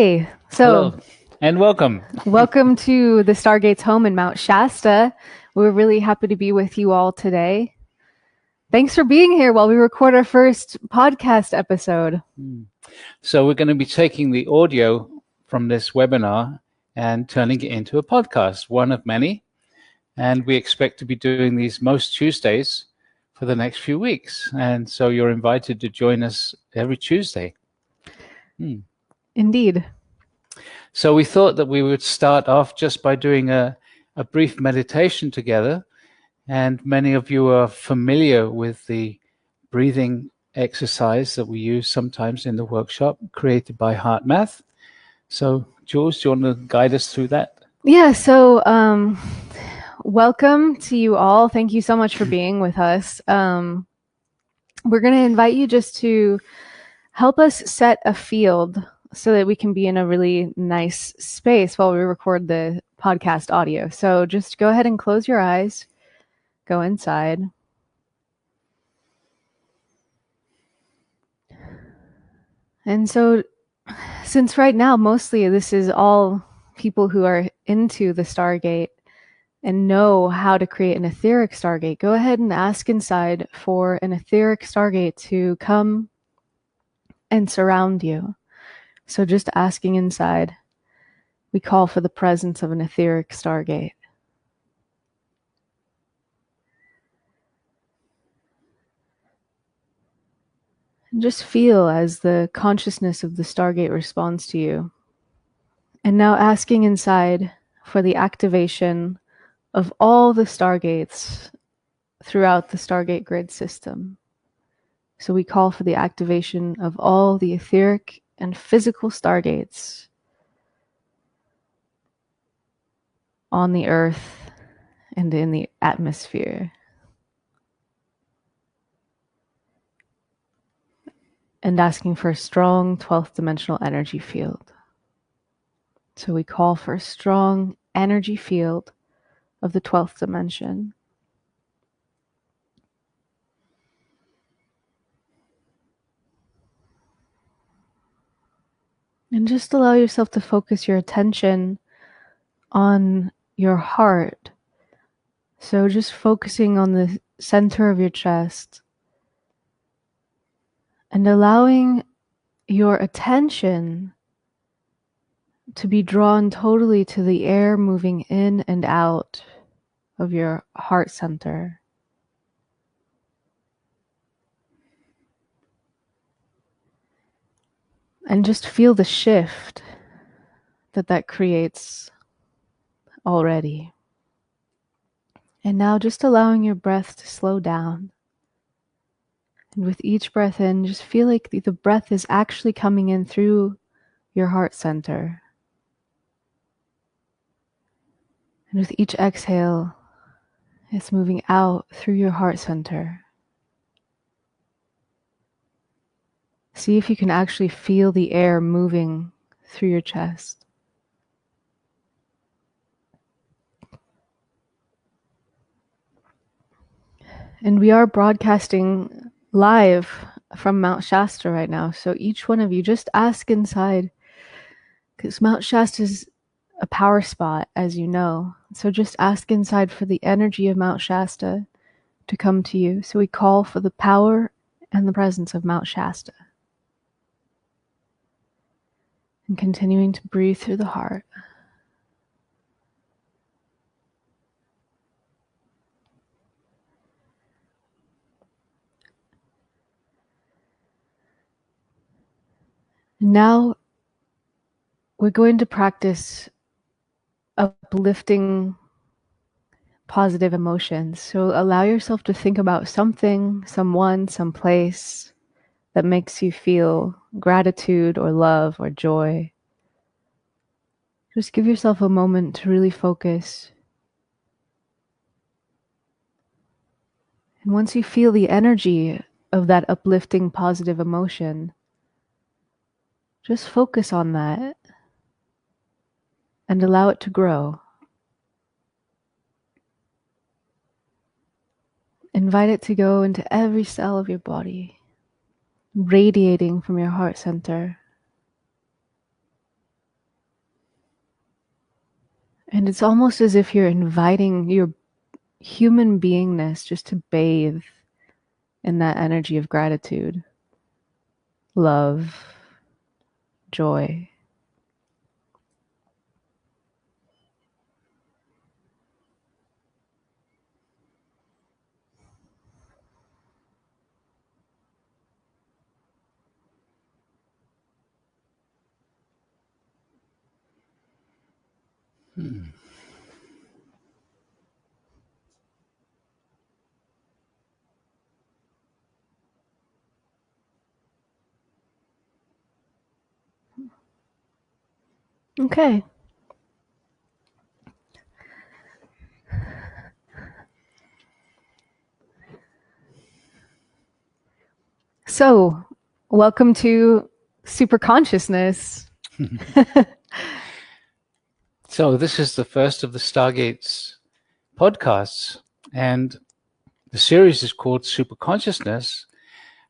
Hey, Hello and welcome. welcome to the Stargate's home in Mount Shasta. We're really happy to be with you all today. Thanks for being here while we record our first podcast episode. So we're going to be taking the audio from this webinar and turning it into a podcast, one of many. And we expect to be doing these most Tuesdays for the next few weeks. And so you're invited to join us every Tuesday. Indeed. So we thought that we would start off just by doing a brief meditation together. And many of you are familiar with the breathing exercise that we use sometimes in the workshop created by Heart Math. So, Jules, do you want to guide us through that? Yeah, so welcome to you all. Thank you so much for being with us. We're going to invite you just to help us set a field so that we can be in a really nice space while we record the podcast audio. So just go ahead and close your eyes. Go inside. And so, since right now, mostly this is all people who are into the Stargate and know how to create an etheric Stargate, go ahead and ask inside for an etheric Stargate to come and surround you. So just asking inside, we call for the presence of an etheric Stargate. And just feel as the consciousness of the Stargate responds to you. And now asking inside for the activation of all the Stargates throughout the Stargate grid system. So we call for the activation of all the etheric and physical Stargates on the Earth and in the atmosphere. And asking for a strong 12th dimensional energy field. So we call for a strong energy field of the 12th dimension. And just allow yourself to focus your attention on your heart. So just focusing on the center of your chest and allowing your attention to be drawn totally to the air moving in and out of your heart center. And just feel the shift that creates already. And now just allowing your breath to slow down. And with each breath in, just feel like the breath is actually coming in through your heart center. And with each exhale, it's moving out through your heart center. See if you can actually feel the air moving through your chest. And we are broadcasting live from Mount Shasta right now. So each one of you just ask inside, because Mount Shasta is a power spot, as you know. So just ask inside for the energy of Mount Shasta to come to you. So we call for the power and the presence of Mount Shasta. And continuing to breathe through the heart. Now we're going to practice uplifting positive emotions. So allow yourself to think about something, someone, someplace that makes you feel gratitude or love or joy. Just give yourself a moment to really focus. And once you feel the energy of that uplifting positive emotion, just focus on that and allow it to grow. Invite it to go into every cell of your body, radiating from your heart center. And it's almost as if you're inviting your human beingness just to bathe in that energy of gratitude, love, joy. Okay. So, welcome to Superconsciousness. So this is the first of the Stargate's podcasts, and the series is called Superconsciousness,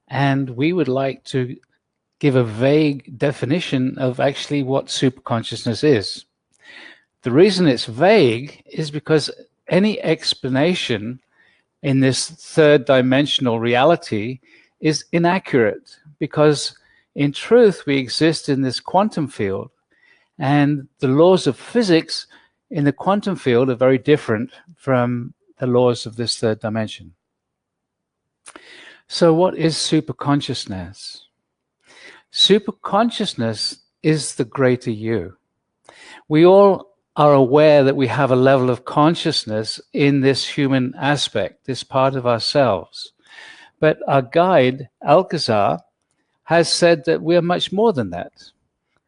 and we would like to give a vague definition of actually what superconsciousness is. The reason it's vague is because any explanation in this third dimensional reality is inaccurate, because in truth we exist in this quantum field, and the laws of physics in the quantum field are very different from the laws of this third dimension. So what is superconsciousness? Superconsciousness is the greater you. We all are aware that we have a level of consciousness in this human aspect, this part of ourselves. But our guide, Alcazar, has said that we are much more than that.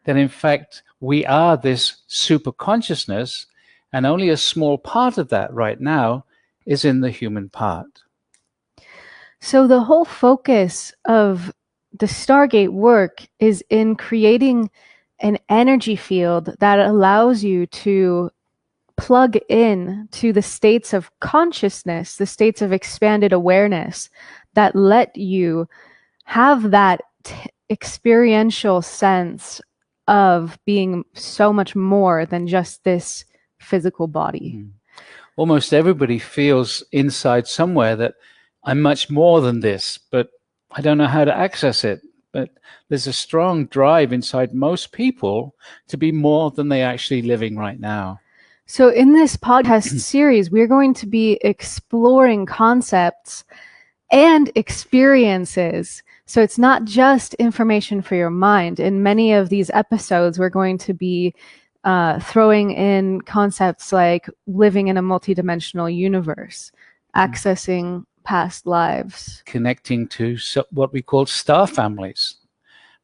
That in fact, we are this superconsciousness, and only a small part of that right now is in the human part. So, the whole focus of the Stargate work is in creating an energy field that allows you to plug in to the states of consciousness, the states of expanded awareness that let you have that experiential sense of being so much more than just this physical body. Almost everybody feels inside somewhere that I'm much more than this, but I don't know how to access it. But there's a strong drive inside most people to be more than they actually living right now. So in this podcast series, we're going to be exploring concepts and experiences. So it's not just information for your mind. In many of these episodes, we're going to be throwing in concepts like living in a multidimensional universe, accessing past lives, connecting to what we call star families,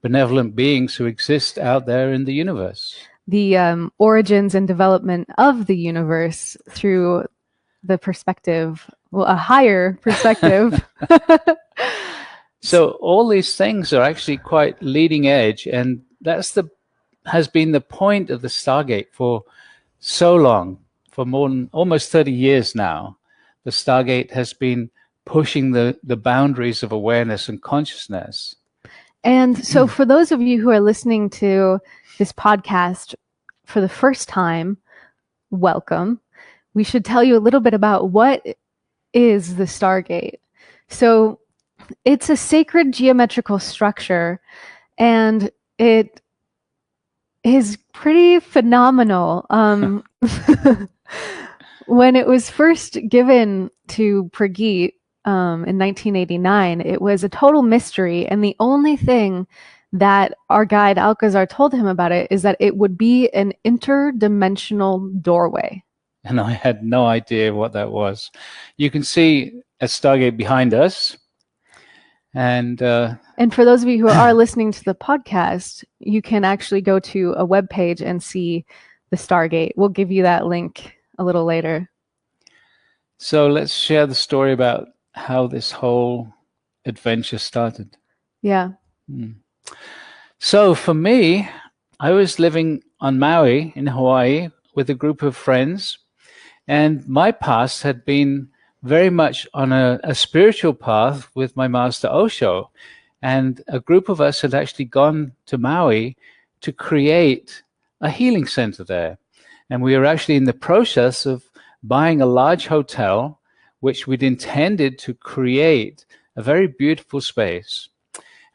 benevolent beings who exist out there in the universe. The origins and development of the universe through the perspective, well, a higher perspective. So all these things are actually quite leading edge, and has been the point of the Stargate for so long, for more than almost 30 years now. The Stargate has been pushing the boundaries of awareness and consciousness. And so for those of you who are listening to this podcast for the first time, welcome. We should tell you a little bit about what is the Stargate. So it's a sacred geometrical structure, and it is pretty phenomenal. When it was first given to Prageet in 1989, it was a total mystery, and the only thing that our guide Alcazar told him about it is that it would be an interdimensional doorway. And I had no idea what that was. You can see a Stargate behind us. And for those of you who are listening to the podcast, you can actually go to a webpage and see the Stargate. We'll give you that link a little later. So let's share the story about how this whole adventure started. Yeah. So for me, I was living on Maui in Hawaii with a group of friends, and my past had been very much on a spiritual path with my master Osho. And a group of us had actually gone to Maui to create a healing center there. And we were actually in the process of buying a large hotel, which we'd intended to create a very beautiful space.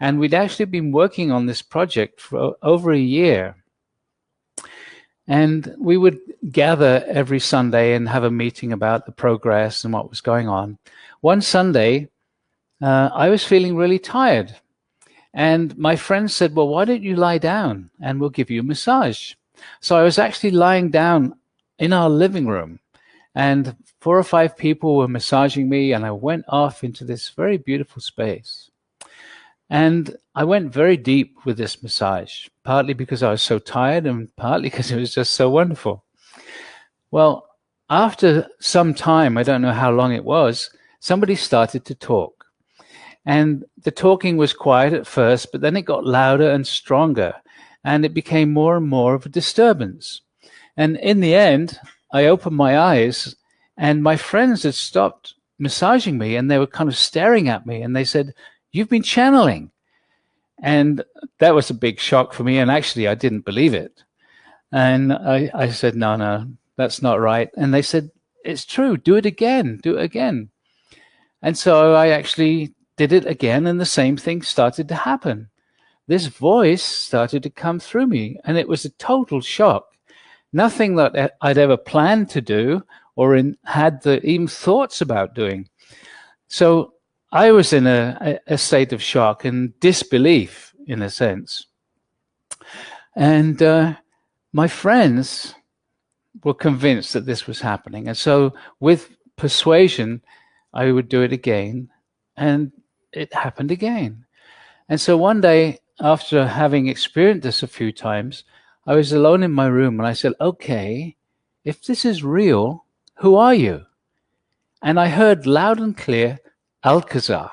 And we'd actually been working on this project for over a year. And we would gather every Sunday and have a meeting about the progress and what was going on. One Sunday, I was feeling really tired. And my friend said, well, why don't you lie down and we'll give you a massage? So I was actually lying down in our living room, and 4 or 5 people were massaging me, and I went off into this very beautiful space. And I went very deep with this massage, partly because I was so tired and partly because it was just so wonderful. Well, after some time, I don't know how long it was, somebody started to talk. And the talking was quiet at first, but then it got louder and stronger, and it became more and more of a disturbance. And in the end, I opened my eyes, and my friends had stopped massaging me, and they were kind of staring at me, and they said, "You've been channeling." And that was a big shock for me, and actually I didn't believe it. And I said, no, that's not right. And they said, "It's true, do it again, do it again." And so I actually did it again, and the same thing started to happen. This voice started to come through me, and it was a total shock. Nothing that I'd ever planned to do or had even thoughts about doing. So I was in a state of shock and disbelief, in a sense. And my friends were convinced that this was happening. And so with persuasion, I would do it again, and it happened again. And so one day, after having experienced this a few times, I was alone in my room, and I said, okay, if this is real, who are you? And I heard loud and clear, Alcazar.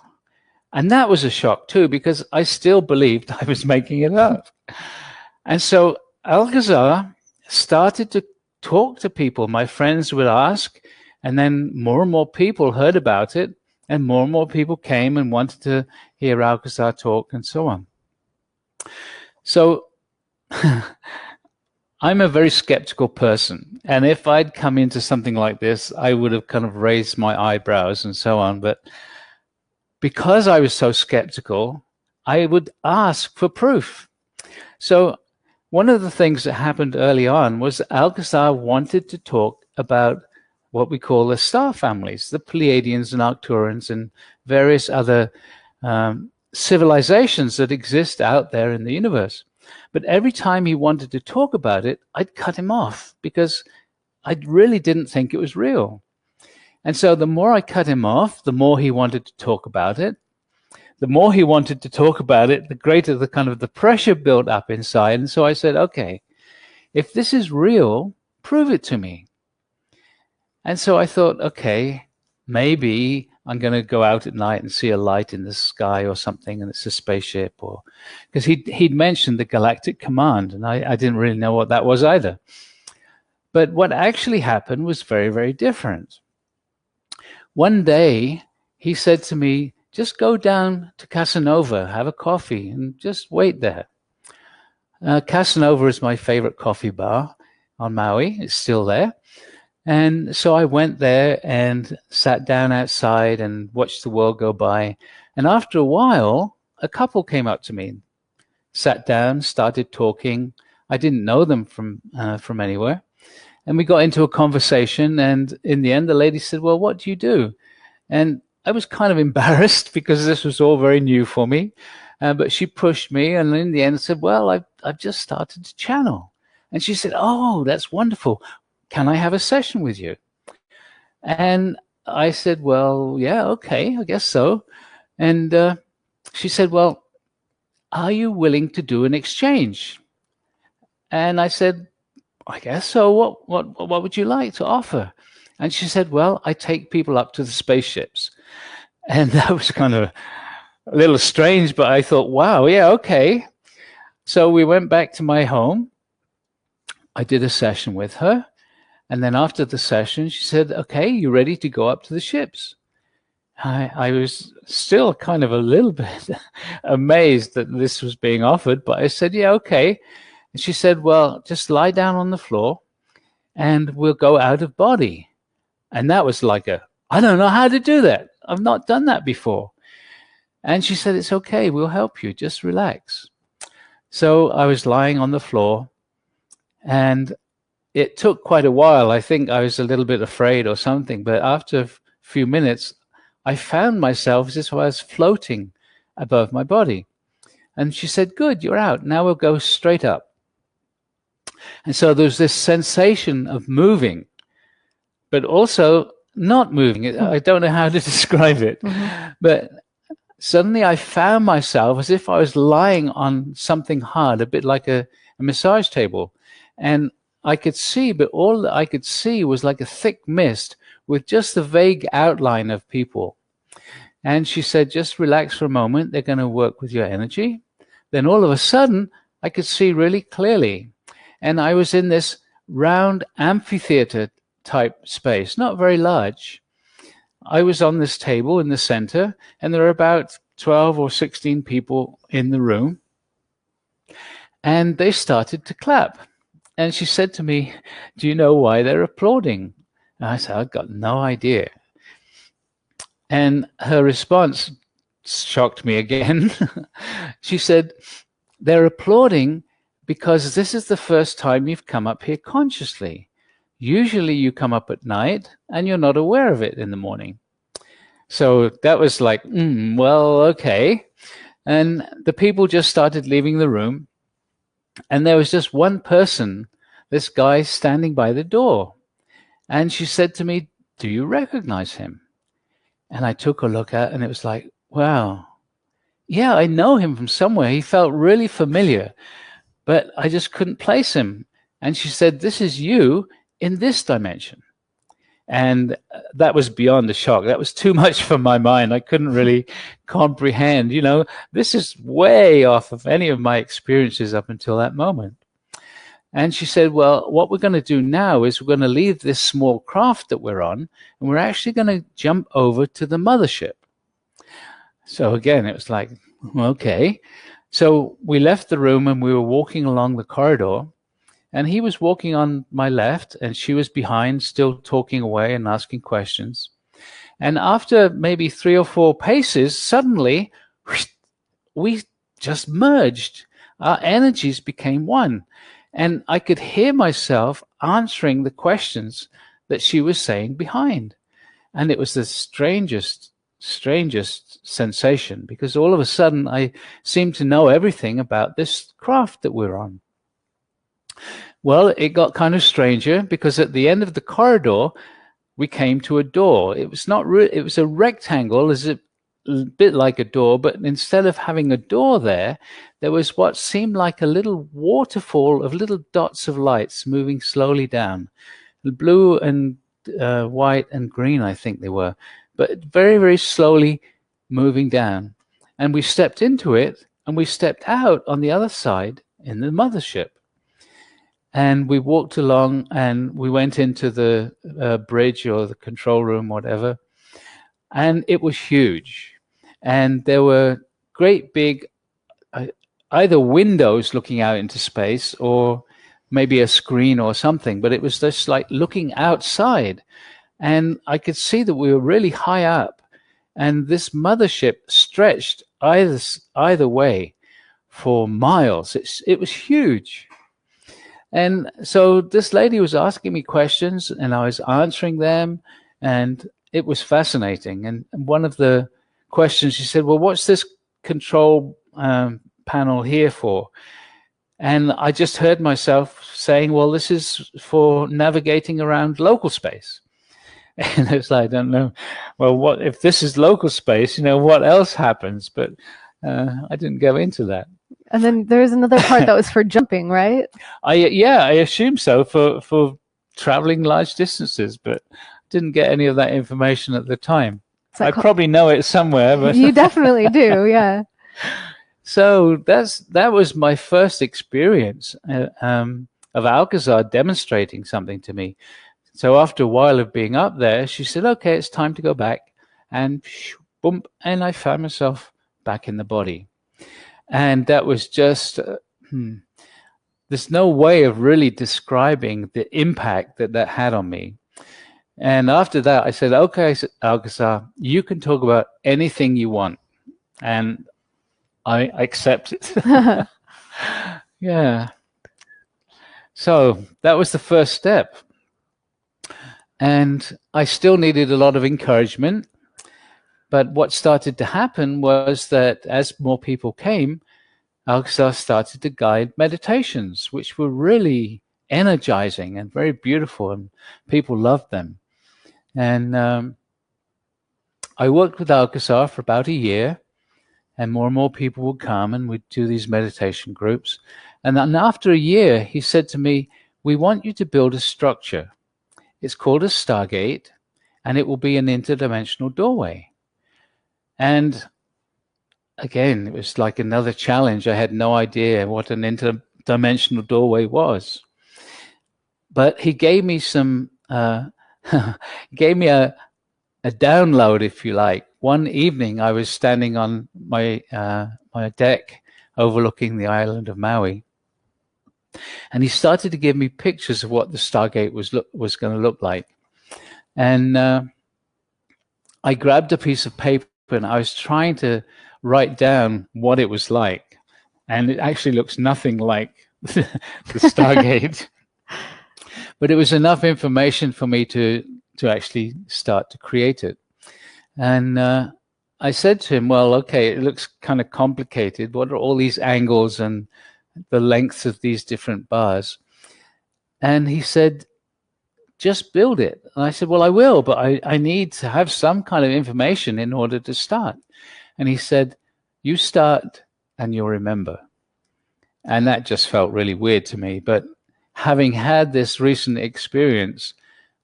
And that was a shock too, because I still believed I was making it up. And so Alcazar started to talk to people. My friends would ask, and then more and more people heard about it, and more people came and wanted to hear Alcazar talk, and so on. So I'm a very skeptical person, and if I'd come into something like this, I would have kind of raised my eyebrows and so on. But because I was so skeptical, I would ask for proof. So one of the things that happened early on was Alcazar wanted to talk about what we call the star families, the Pleiadians and Arcturians and various other civilizations that exist out there in the universe. But every time he wanted to talk about it, I'd cut him off because I really didn't think it was real. And so the more I cut him off, the more he wanted to talk about it. The more he wanted to talk about it, the greater the kind of the pressure built up inside. And so I said, okay, if this is real, prove it to me. And so I thought, okay, maybe I'm going to go out at night and see a light in the sky or something, and it's a spaceship, or because he'd mentioned the Galactic Command, and I didn't really know what that was either. But what actually happened was very, very different. One day, he said to me, just go down to Casanova, have a coffee, and just wait there. Casanova is my favorite coffee bar on Maui. It's still there. And so I went there and sat down outside and watched the world go by. And after a while, a couple came up to me, sat down, started talking. I didn't know them from anywhere. And we got into a conversation. And in the end, the lady said, well, what do you do? And I was kind of embarrassed because this was all very new for me. But she pushed me. And in the end, said, well, I've just started to channel. And she said, oh, that's wonderful. Can I have a session with you? And I said, well, yeah, okay, I guess so. And she said, well, are you willing to do an exchange? And I said, I guess so. What would you like to offer? And she said, well, I take people up to the spaceships. And that was kind of a little strange, but I thought, wow, yeah, okay. So we went back to my home. I did a session with her. And then after the session, she said, okay, you ready to go up to the ships? I was still kind of a little bit amazed that this was being offered, but I said, yeah, okay. And she said, well, just lie down on the floor and we'll go out of body. And that was like I don't know how to do that. I've not done that before. And she said, it's okay, we'll help you, just relax. So I was lying on the floor, and it took quite a while. I think I was a little bit afraid or something, but after a few minutes, I found myself as if I was floating above my body. And she said, good, you're out. Now we'll go straight up. And so there's this sensation of moving, but also not moving. I don't know how to describe it, but suddenly I found myself as if I was lying on something hard, a bit like a massage table. And I could see, but all that I could see was like a thick mist with just the vague outline of people. And she said, just relax for a moment. They're going to work with your energy. Then all of a sudden, I could see really clearly. And I was in this round amphitheater type space, not very large. I was on this table in the center, and there were about 12 or 16 people in the room. And they started to clap. And she said to me, do you know why they're applauding? And I said, I've got no idea. And her response shocked me again. She said, they're applauding because this is the first time you've come up here consciously. Usually you come up at night and you're not aware of it in the morning. So that was like, well, okay. And the people just started leaving the room. And there was just one person, this guy standing by the door. And she said to me, do you recognize him? And I took a look at it, and it was like, wow, yeah, I know him from somewhere. He felt really familiar, but I just couldn't place him. And she said, this is you in this dimension. And that was beyond a shock. That was too much for my mind. I couldn't really comprehend, this is way off of any of my experiences up until that moment. And she said, well, what we're going to do now is we're going to leave this small craft that we're on, and we're actually going to jump over to the mothership. So again, it was like, okay. So we left the room and we were walking along the corridor, and he was walking on my left and she was behind, still talking away and asking questions. And after maybe 3 or 4 paces, suddenly we just merged. Our energies became one. And I could hear myself answering the questions that she was saying behind. And it was the strangest sensation, because all of a sudden I seemed to know everything about this craft that we're on. Well, it got kind of stranger, because at the end of the corridor, we came to a door. It was not it was a rectangle, as a bit like a door, but instead of having a door there was what seemed like a little waterfall of little dots of lights moving slowly down. Blue and white and green, I think they were, but very, very slowly moving down. And we stepped into it, and we stepped out on the other side in the mothership. And we walked along, and we went into the bridge or the control room, whatever. And it was huge. And there were great big, either windows looking out into space or maybe a screen or something, but it was just like looking outside. And I could see that we were really high up. And this mothership stretched either way for miles. It was huge. And so this lady was asking me questions, and I was answering them, and it was fascinating. And one of the questions, she said, well, what's this control panel here for? And I just heard myself saying, well, this is for navigating around local space. And I was like, I don't know. Well, what if this is local space? What else happens? But I didn't go into that. And then there's another part that was for jumping, right? I assume so, for traveling large distances, but didn't get any of that information at the time. I probably know it somewhere, but you definitely do, yeah. So that was my first experience of Alcazar demonstrating something to me. So after a while of being up there, she said, okay, it's time to go back. And boom, and I found myself back in the body. And that was just there's no way of really describing the impact that that had on me. And after that, I said, okay, Alcazar, you can talk about anything you want. And I accept it. Yeah. So that was the first step. And I still needed a lot of encouragement. But what started to happen was that as more people came, Alcazar started to guide meditations, which were really energizing and very beautiful, and people loved them. And I worked with Alcazar for about a year, and more people would come and we'd do these meditation groups. And then after a year, he said to me, we want you to build a structure. It's called a Stargate, and it will be an interdimensional doorway. And again, it was like another challenge. I had no idea what an interdimensional doorway was. But he gave me some, gave me a download, if you like. One evening, I was standing on my deck overlooking the island of Maui, and he started to give me pictures of what the Stargate was going to look like. And I grabbed a piece of paper and I was trying to write down what it was like, and it actually looks nothing like the Stargate. But it was enough information for me to actually start to create it. And I said to him, well, okay, it looks kind of complicated. What are all these angles and the lengths of these different bars? And he said, just build it. And I said, well, I will, but I need to have some kind of information in order to start. And he said, you start and you'll remember. And that just felt really weird to me. But having had this recent experience,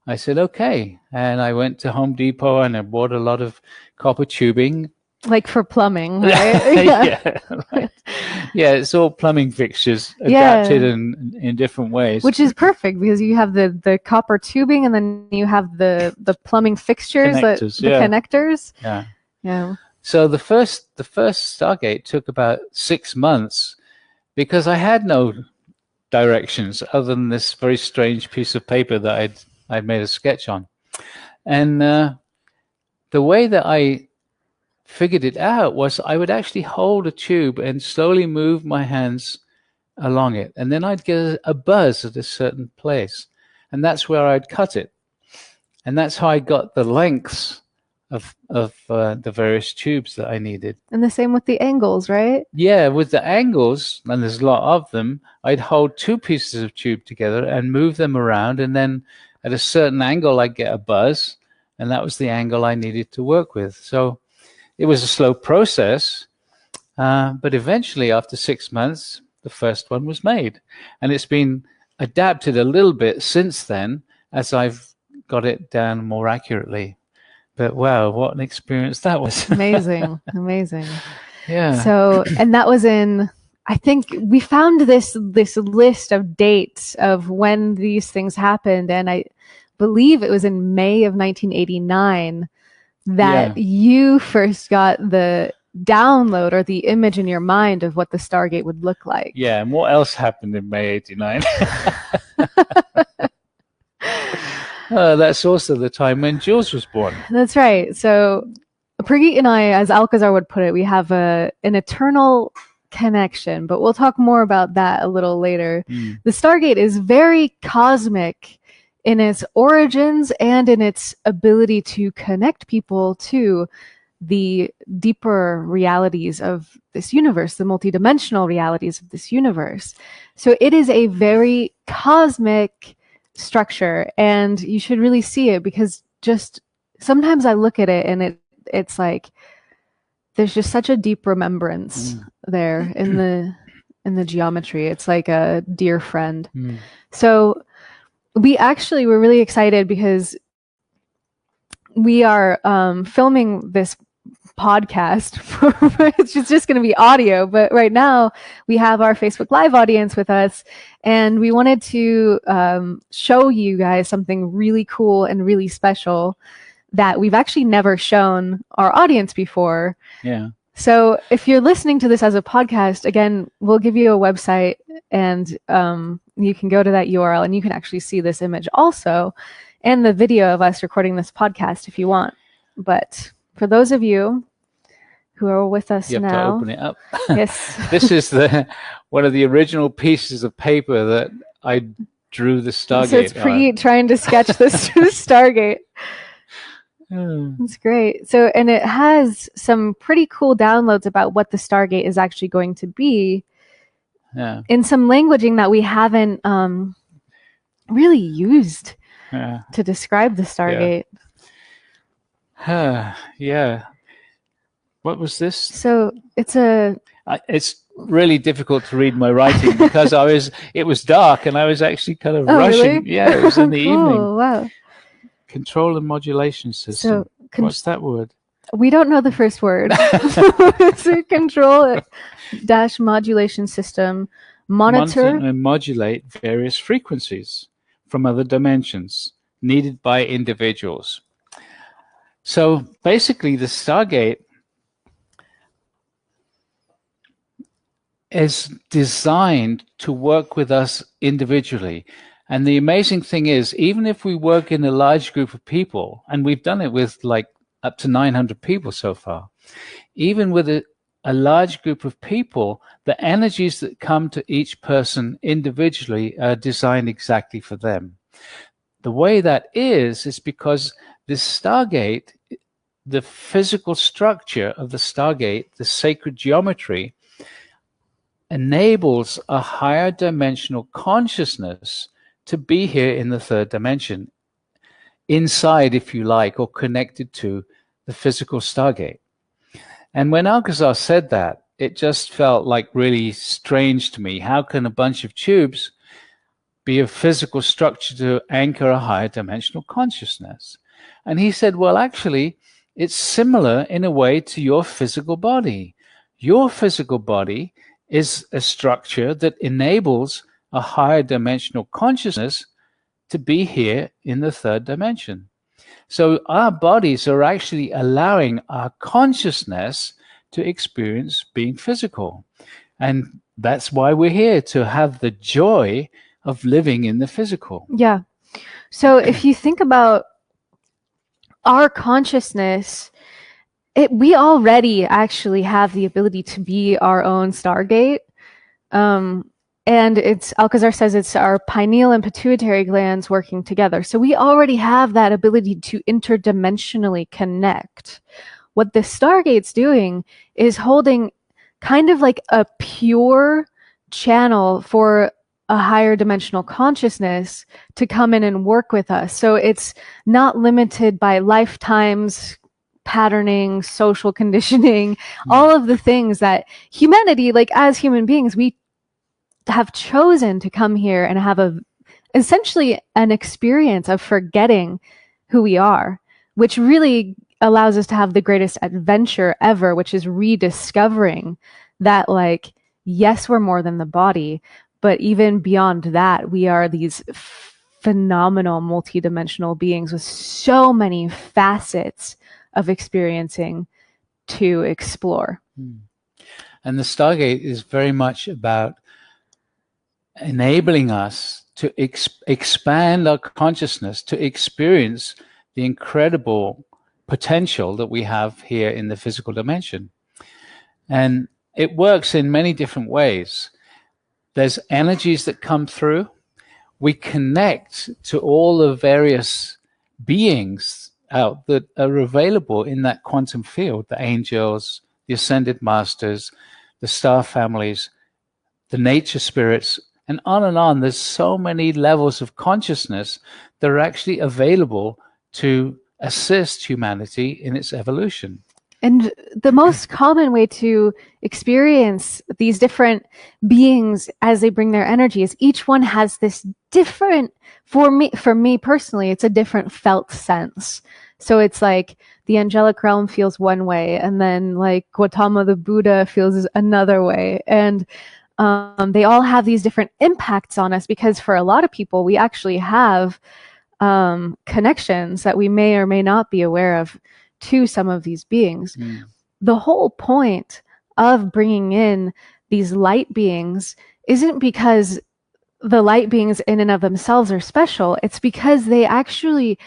I said, okay. And I went to Home Depot and I bought a lot of copper tubing. Like for plumbing, right? Yeah, right. Yeah, it's all plumbing fixtures adapted in different ways. Which is perfect because you have the copper tubing and then you have the plumbing fixtures, connectors, the connectors. Yeah. Yeah. So the first Stargate took about 6 months because I had no directions other than this very strange piece of paper that I'd made a sketch on. And the way that I figured it out was I would actually hold a tube and slowly move my hands along it. And then I'd get a buzz at a certain place. And that's where I'd cut it. And that's how I got the lengths of the various tubes that I needed. And the same with the angles, right? Yeah, with the angles, and there's a lot of them, I'd hold two pieces of tube together and move them around. And then at a certain angle, I'd get a buzz. And that was the angle I needed to work with. So it was a slow process, but eventually, after 6 months, the first one was made. And it's been adapted a little bit since then as I've got it down more accurately. But wow, what an experience that was. Amazing. Amazing. Yeah. So, and that was I think we found this list of dates of when these things happened. And I believe it was in May of 1989 that you first got the download or the image in your mind of what the Stargate would look like. Yeah, and what else happened in May 89? That's also the time when Jules was born. That's right. So Prageet and I, as Alcazar would put it, we have an eternal connection, but we'll talk more about that a little later. The Stargate is very cosmic in its origins and in its ability to connect people to the deeper realities of this universe, the multidimensional realities of this universe. So it is a very cosmic structure, and you should really see it because just sometimes I look at it and it's like there's just such a deep remembrance there in the geometry. It's like a dear friend. So we actually were really excited because we are filming this podcast. It's just going to be audio, but right now we have our Facebook Live audience with us, and we wanted to show you guys something really cool and really special that we've actually never shown our audience before. Yeah. So if you're listening to this as a podcast, again, we'll give you a website, and you can go to that URL and you can actually see this image also, and the video of us recording this podcast if you want. But for those of you who are with us you have now, to open it up. Yes. This is one of the original pieces of paper that I drew the Stargate. So it's Preet trying to sketch this Stargate. It's great. So, and it has some pretty cool downloads about what the Stargate is actually going to be, in some languaging that we haven't really used to describe the Stargate. Yeah. What was this? So it's really difficult to read my writing because it was dark and I was actually kind of rushing. Really? Yeah, it was in the evening. Wow. Control and modulation system. So what's that word? We don't know the first word. It's a control dash modulation system. Monitor and modulate various frequencies from other dimensions needed by individuals. So basically the Stargate is designed to work with us individually. And the amazing thing is, even if we work in a large group of people, and we've done it with like up to 900 people so far, even with a large group of people, the energies that come to each person individually are designed exactly for them. The way that is because this Stargate, the physical structure of the Stargate, the sacred geometry, enables a higher dimensional consciousness to be here in the third dimension, inside, if you like, or connected to the physical Stargate. And when Alcazar said that, it just felt like really strange to me. How can a bunch of tubes be a physical structure to anchor a higher dimensional consciousness? And he said, well, actually, it's similar in a way to your physical body. Your physical body is a structure that enables a higher dimensional consciousness to be here in the third dimension. So our bodies are actually allowing our consciousness to experience being physical. And that's why we're here, to have the joy of living in the physical. Yeah. So if you think about our consciousness, we already actually have the ability to be our own Stargate. And Alcazar says it's our pineal and pituitary glands working together. So we already have that ability to interdimensionally connect. What the Stargate's doing is holding kind of like a pure channel for a higher dimensional consciousness to come in and work with us. So it's not limited by lifetimes, patterning, social conditioning, all of the things that humanity, like as human beings, we have chosen to come here and have essentially an experience of forgetting who we are, which really allows us to have the greatest adventure ever, which is rediscovering that, like, yes, we're more than the body, but even beyond that, we are these phenomenal multidimensional beings with so many facets of experiencing to explore. And the Stargate is very much about enabling us to expand our consciousness to experience the incredible potential that we have here in the physical dimension. And it works in many different ways. There's energies that come through. We connect to all the various beings out that are available in that quantum field, the angels, the ascended masters, the star families, the nature spirits, and on and on. There's so many levels of consciousness that are actually available to assist humanity in its evolution. And the most common way to experience these different beings as they bring their energy is each one has this different, for me personally, it's a different felt sense. So it's like the angelic realm feels one way, and then like Gautama the Buddha feels another way. And they all have these different impacts on us because for a lot of people, we actually have connections that we may or may not be aware of to some of these beings. the whole point of bringing in these light beings isn't because the light beings in and of themselves are special. It's because they actually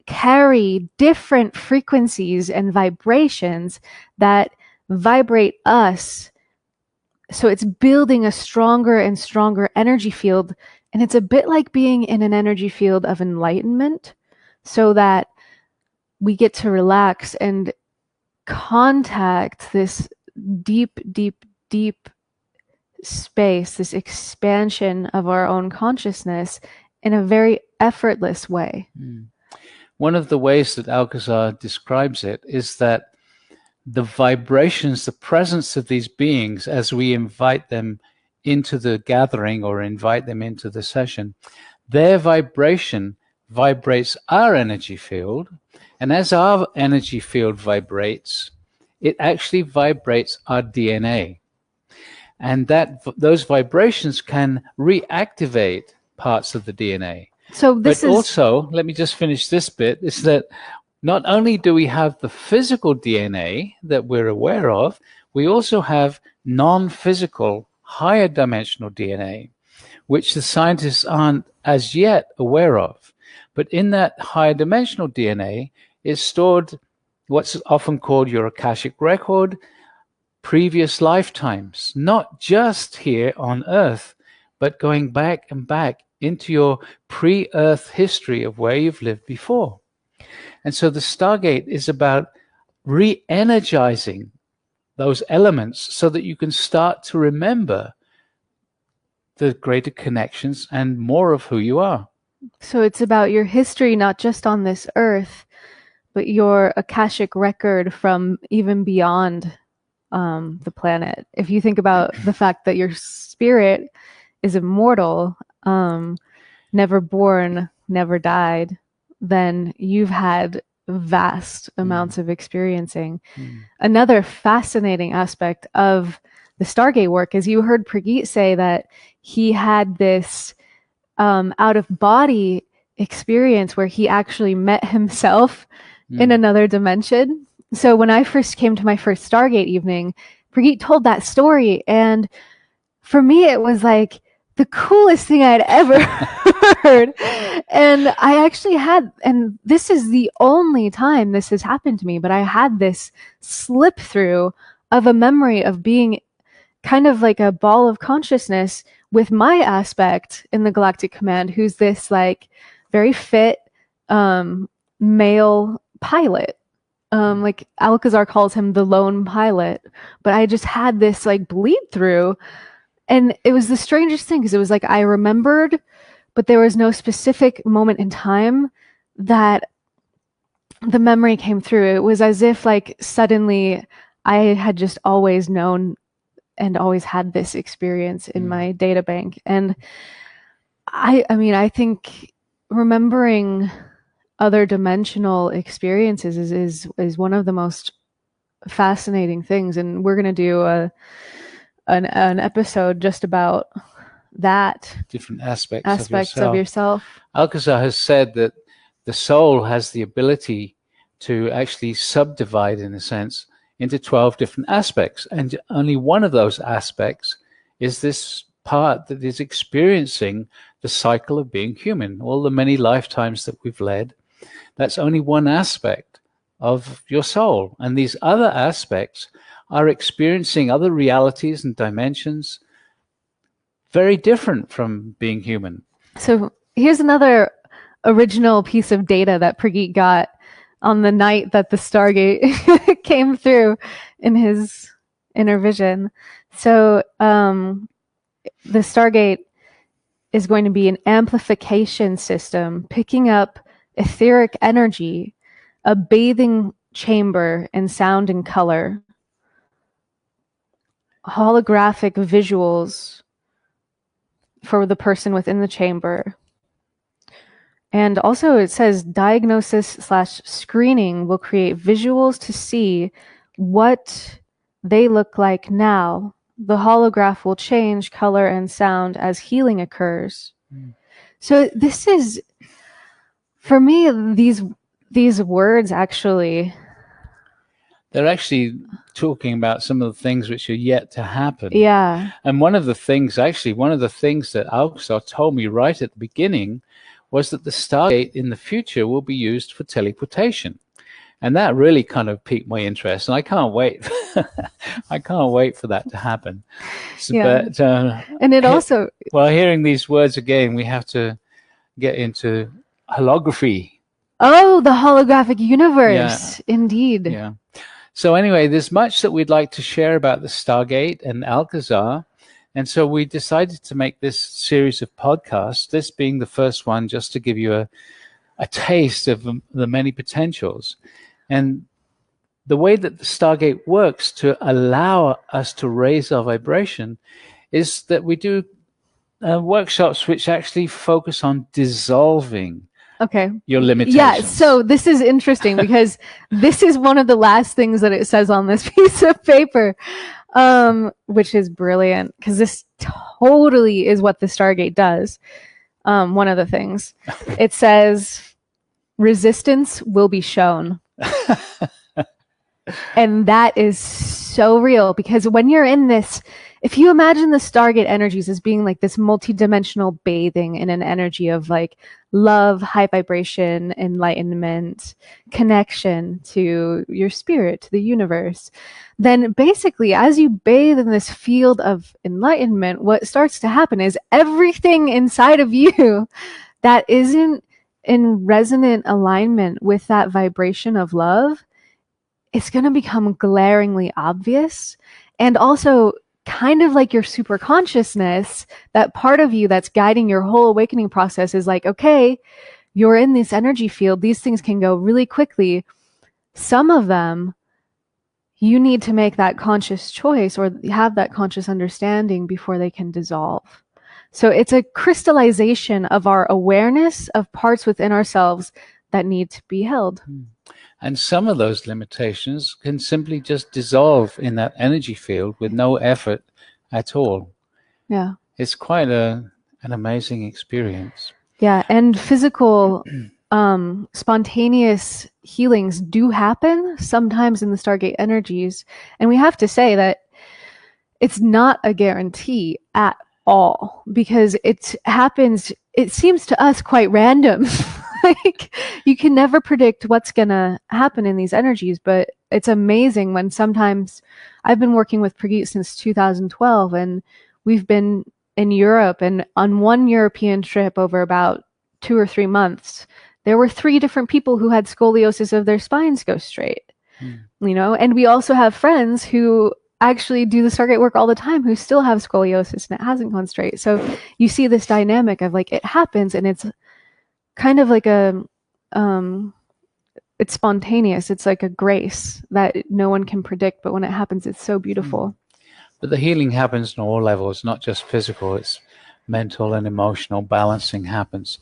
carry different frequencies and vibrations that vibrate us. So it's building a stronger and stronger energy field. And it's a bit like being in an energy field of enlightenment, so that we get to relax and contact this deep, deep, deep space, this expansion of our own consciousness in a very effortless way. One of the ways that Alcazar describes it is that the vibrations, the presence of these beings, as we invite them into the gathering or invite them into the session, their vibration vibrates our energy field. And as our energy field vibrates, it actually vibrates our DNA. And those vibrations can reactivate parts of the DNA. So this but is also, let me just finish this bit, is that not only do we have the physical DNA that we're aware of, we also have non-physical, higher dimensional DNA, which the scientists aren't as yet aware of. But in that higher dimensional DNA is stored what's often called your Akashic record, previous lifetimes, not just here on Earth, but going back and back into your pre-Earth history of where you've lived before. And so the Stargate is about re-energizing those elements so that you can start to remember the greater connections and more of who you are. So it's about your history, not just on this earth, but your Akashic record from even beyond the planet. If you think about the fact that your spirit is immortal, never born, never died, then you've had vast amounts of experiencing. Another fascinating aspect of the Stargate work is you heard Prageet say that he had this out of body experience where he actually met himself in another dimension. So when I first came to my first Stargate evening, Prageet told that story, and for me it was like the coolest thing I had ever heard. And I actually had, and this is the only time this has happened to me, but I had this slip through of a memory of being kind of like a ball of consciousness with my aspect in the Galactic Command, who's this like very fit male pilot. Like Alcazar calls him the lone pilot, but I just had this like bleed through, and it was the strangest thing because it was like I remembered, but there was no specific moment in time that the memory came through. It was as if like suddenly I had just always known and always had this experience in my data bank. And I mean, I think remembering other dimensional experiences is one of the most fascinating things. And we're going to do an episode just about that. Different aspects of yourself. Alcazar has said that the soul has the ability to actually subdivide, in a sense, into 12 different aspects. And only one of those aspects is this part that is experiencing the cycle of being human, all the many lifetimes that we've led. That's only one aspect of your soul. And these other aspects are experiencing other realities and dimensions very different from being human. So here's another original piece of data that Prageet got on the night that the Stargate came through in his inner vision. So the Stargate is going to be an amplification system picking up etheric energy, a bathing chamber in sound and color, holographic visuals for the person within the chamber. And also it says diagnosis/screening will create visuals to see what they look like now. The holograph will change color and sound as healing occurs. So this is, for me, these words actually They're actually talking about some of the things which are yet to happen. Yeah. And one of the things that Alcazar told me right at the beginning was that the Stargate in the future will be used for teleportation. And that really kind of piqued my interest, and I can't wait. I can't wait for that to happen. So, Yeah. but And it also, well, hearing these words again, we have to get into holography. oh, the holographic universe. Yeah. Indeed. Yeah. So anyway, there's much that we'd like to share about the Stargate and Alcazar. And so we decided to make this series of podcasts, this being the first one, just to give you a taste of the many potentials. And the way that the Stargate works to allow us to raise our vibration is that we do workshops which actually focus on dissolving Okay. your limitations. Yeah, so this is interesting because this is one of the last things that it says on this piece of paper, which is brilliant because this totally is what the Stargate does. One of the things. It says, resistance will be shown. And that is so real because when you're in this, if you imagine the Stargate energies as being like this multidimensional bathing in an energy of like love, high vibration, enlightenment, connection to your spirit, to the universe, then basically as you bathe in this field of enlightenment, what starts to happen is everything inside of you that isn't in resonant alignment with that vibration of love, it's going to become glaringly obvious. And also, kind of like your superconsciousness, that part of you that's guiding your whole awakening process is like, okay, you're in this energy field. These things can go really quickly. Some of them, you need to make that conscious choice or have that conscious understanding before they can dissolve. So it's a crystallization of our awareness of parts within ourselves that need to be held. And some of those limitations can simply just dissolve in that energy field with no effort at all. Yeah. It's quite an amazing experience. Yeah, and physical spontaneous healings do happen sometimes in the Stargate energies. And we have to say that it's not a guarantee at all because it happens, it seems to us quite random. Like you can never predict what's going to happen in these energies, but it's amazing when sometimes I've been working with Prageet since 2012 and we've been in Europe, and on one European trip over about 2 or 3 months, there were 3 different people who had scoliosis of their spines go straight. You know, and we also have friends who actually do the Stargate work all the time who still have scoliosis and it hasn't gone straight. So you see this dynamic of like it happens and it's kind of like it's spontaneous. It's like a grace that no one can predict, but when it happens, it's so beautiful. But the healing happens on all levels, not just physical, it's mental and emotional balancing happens.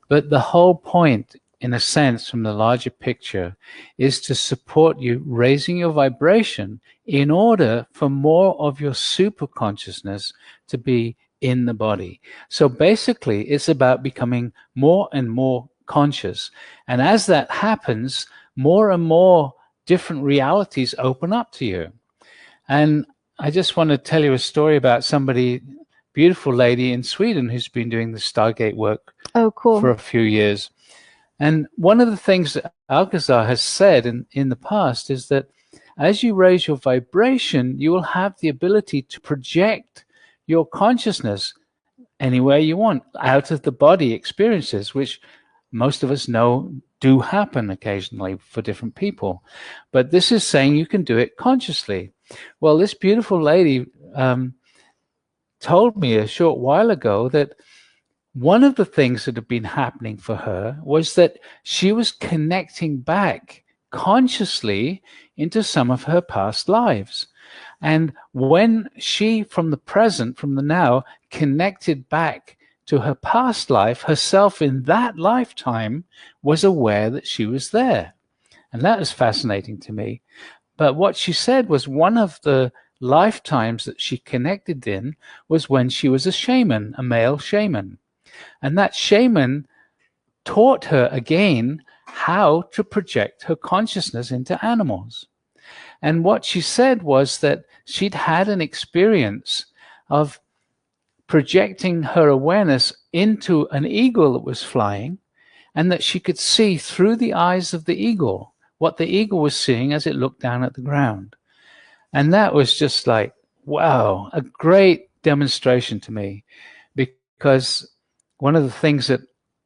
But the whole point, in a sense, from the larger picture, is to support you raising your vibration in order for more of your super consciousness to be in the body. So basically, it's about becoming more and more conscious. And as that happens, more and more different realities open up to you. And I just want to tell you a story about somebody, beautiful lady in Sweden who's been doing the Stargate work for a few years. And one of the things that Alcazar has said in the past is that as you raise your vibration, you will have the ability to project your consciousness anywhere you want, out of the body experiences, which most of us know do happen occasionally for different people. But this is saying you can do it consciously. Well, this beautiful lady told me a short while ago that one of the things that had been happening for her was that she was connecting back consciously into some of her past lives. And when she, from the present, from the now, connected back to her past life, herself in that lifetime was aware that she was there. And that was fascinating to me. But what she said was one of the lifetimes that she connected in was when she was a shaman, a male shaman. And that shaman taught her again how to project her consciousness into animals. And what she said was that she'd had an experience of projecting her awareness into an eagle that was flying, and that she could see through the eyes of the eagle what the eagle was seeing as it looked down at the ground. And that was just like, wow, a great demonstration to me, because one of the things that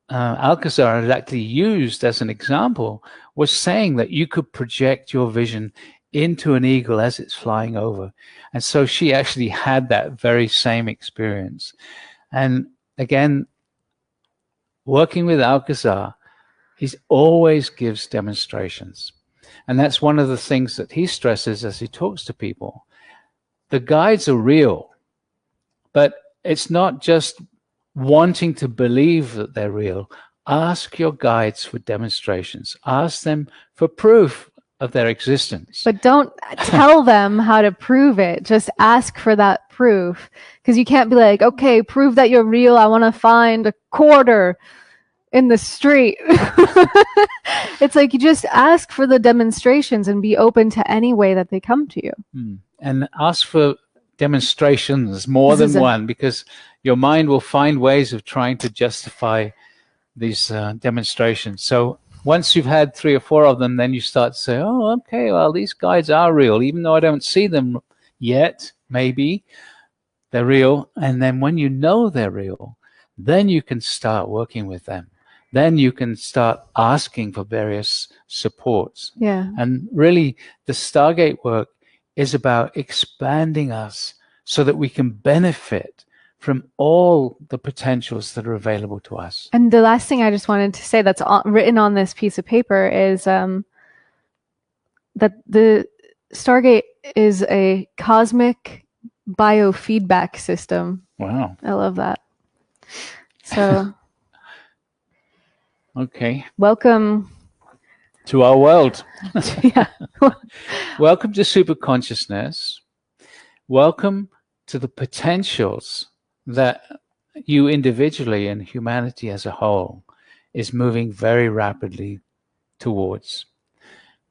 Alcazar had actually used as an example was saying that you could project your vision into an eagle as it's flying over. And so she actually had that very same experience. And again, working with Alcazar, he always gives demonstrations. And that's one of the things that he stresses as he talks to people. The guides are real, but it's not just wanting to believe that they're real. Ask your guides for demonstrations. Ask them for proof of their existence. But don't tell them how to prove it. Just ask for that proof. Because you can't be like, okay, prove that you're real. I want to find a quarter in the street. It's like you just ask for the demonstrations and be open to any way that they come to you. And ask for demonstrations, more than one, because your mind will find ways of trying to justify these demonstrations. So once you've had 3 or 4 of them, then you start to say, oh, okay, well, these guides are real, even though I don't see them yet, maybe they're real. And then when you know they're real, then you can start working with them. Then you can start asking for various supports. Yeah. And really, the Stargate work is about expanding us so that we can benefit from all the potentials that are available to us. And the last thing I just wanted to say that's written on this piece of paper is that the Stargate is a cosmic biofeedback system. Wow. I love that. So okay. Welcome to our world. Yeah. Welcome to Superconsciousness. Welcome to the potentials that you individually and humanity as a whole is moving very rapidly towards.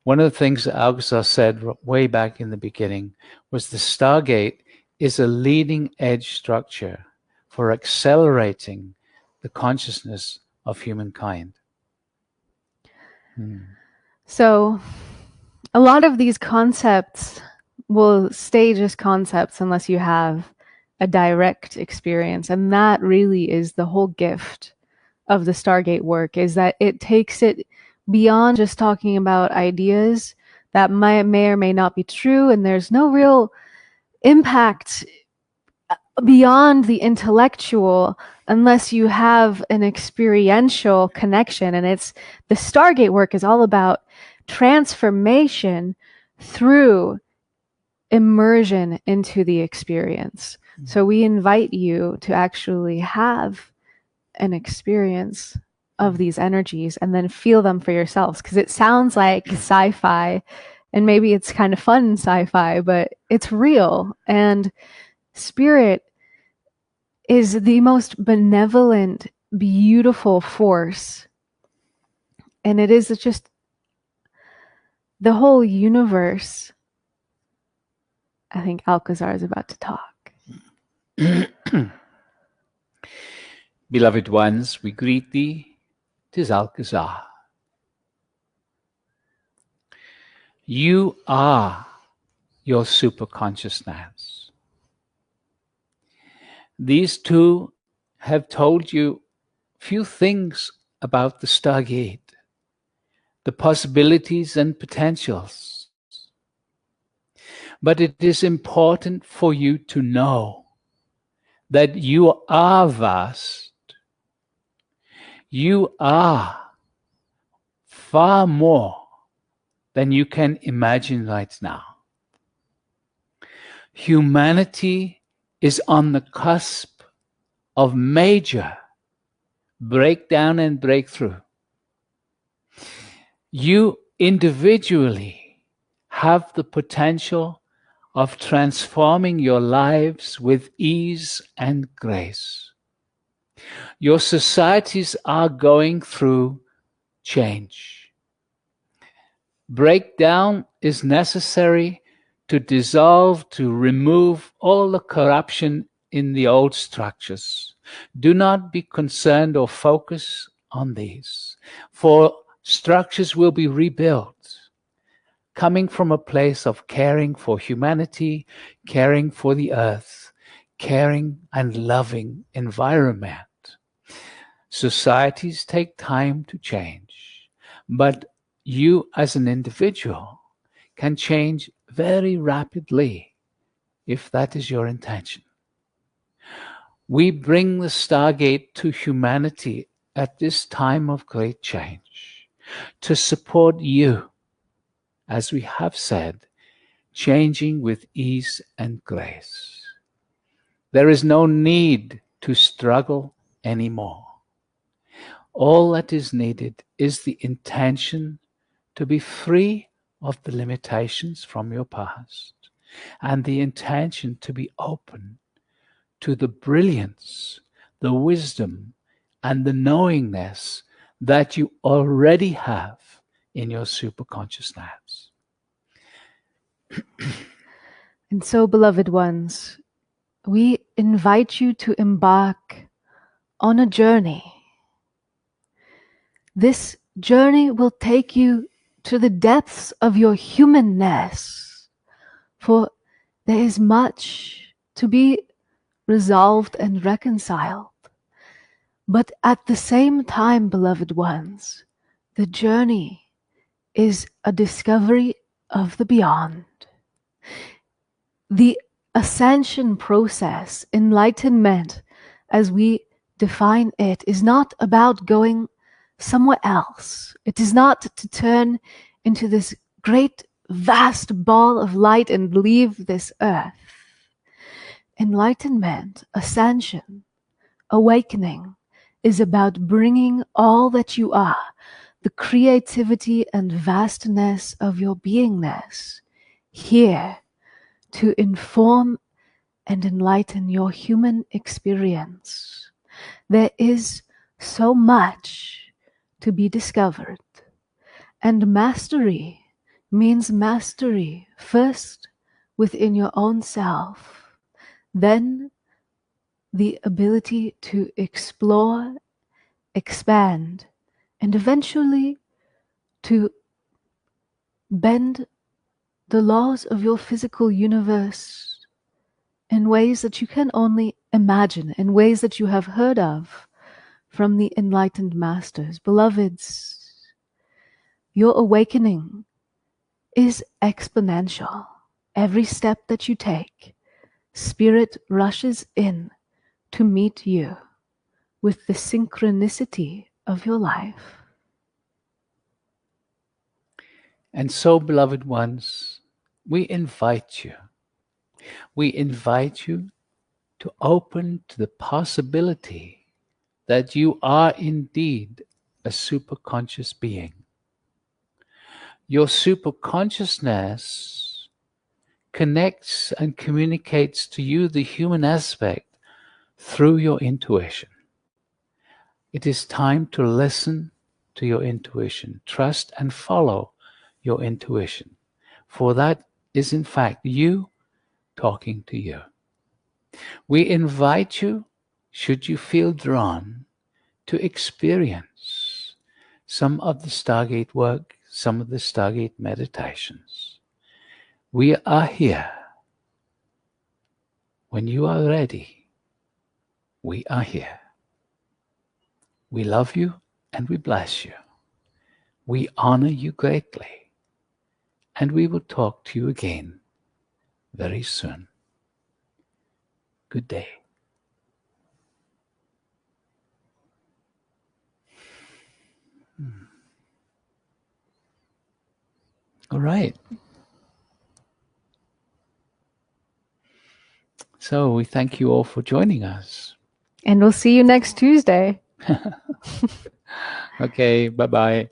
One of the things that Alcazar said way back in the beginning was the Stargate is a leading edge structure for accelerating the consciousness of humankind. So a lot of these concepts will stay just concepts unless you have a direct experience. And that really is the whole gift of the Stargate work, is that it takes it beyond just talking about ideas that may or may not be true. And there's no real impact beyond the intellectual unless you have an experiential connection. And it's the Stargate work is all about transformation through immersion into the experience. So we invite you to actually have an experience of these energies and then feel them for yourselves, because it sounds like sci-fi and maybe it's kind of fun sci-fi, but it's real. And spirit is the most benevolent, beautiful force. And it is just the whole universe. I think Alcazar is about to talk. Beloved ones, we greet thee. 'Tis Alcazar. You are your superconsciousness. These two have told you few things about the Stargate, the possibilities and potentials. But it is important for you to know that you are vast. You are far more than you can imagine right now. Humanity is on the cusp of major breakdown and breakthrough. You individually have the potential of transforming your lives with ease and grace. Your societies are going through change. Breakdown is necessary to dissolve, to remove all the corruption in the old structures. Do not be concerned or focus on these, for structures will be rebuilt, coming from a place of caring for humanity, caring for the earth, caring and loving environment. Societies take time to change, but you as an individual can change very rapidly if that is your intention. We bring the Stargate to humanity at this time of great change to support you, as we have said, changing with ease and grace. There is no need to struggle anymore. All that is needed is the intention to be free of the limitations from your past and the intention to be open to the brilliance, the wisdom, and the knowingness that you already have in your superconsciousness. And so, beloved ones, we invite you to embark on a journey. This journey will take you to the depths of your humanness, for there is much to be resolved and reconciled. But at the same time, beloved ones, the journey is a discovery of the beyond. The ascension process, enlightenment, as we define it, is not about going somewhere else. It is not to turn into this great, vast ball of light and leave this earth. Enlightenment, ascension, awakening is about bringing all that you are, the creativity and vastness of your beingness, here to inform and enlighten your human experience. There is so much to be discovered, and mastery means mastery first within your own self, then the ability to explore, expand, and eventually to bend the laws of your physical universe in ways that you can only imagine, in ways that you have heard of from the enlightened masters. Beloveds, your awakening is exponential. Every step that you take, Spirit rushes in to meet you with the synchronicity of your life. And so, beloved ones, we invite you. We invite you to open to the possibility that you are indeed a superconscious being. Your superconsciousness connects and communicates to you the human aspect through your intuition. It is time to listen to your intuition, trust and follow your intuition, for that is in fact you talking to you. We invite you, should you feel drawn, to experience some of the Stargate work, some of the Stargate meditations. We are here. When you are ready, we are here. We love you and we bless you. We honor you greatly. And we will talk to you again very soon. Good day. All right. So we thank you all for joining us. And we'll see you next Tuesday. Okay, bye-bye.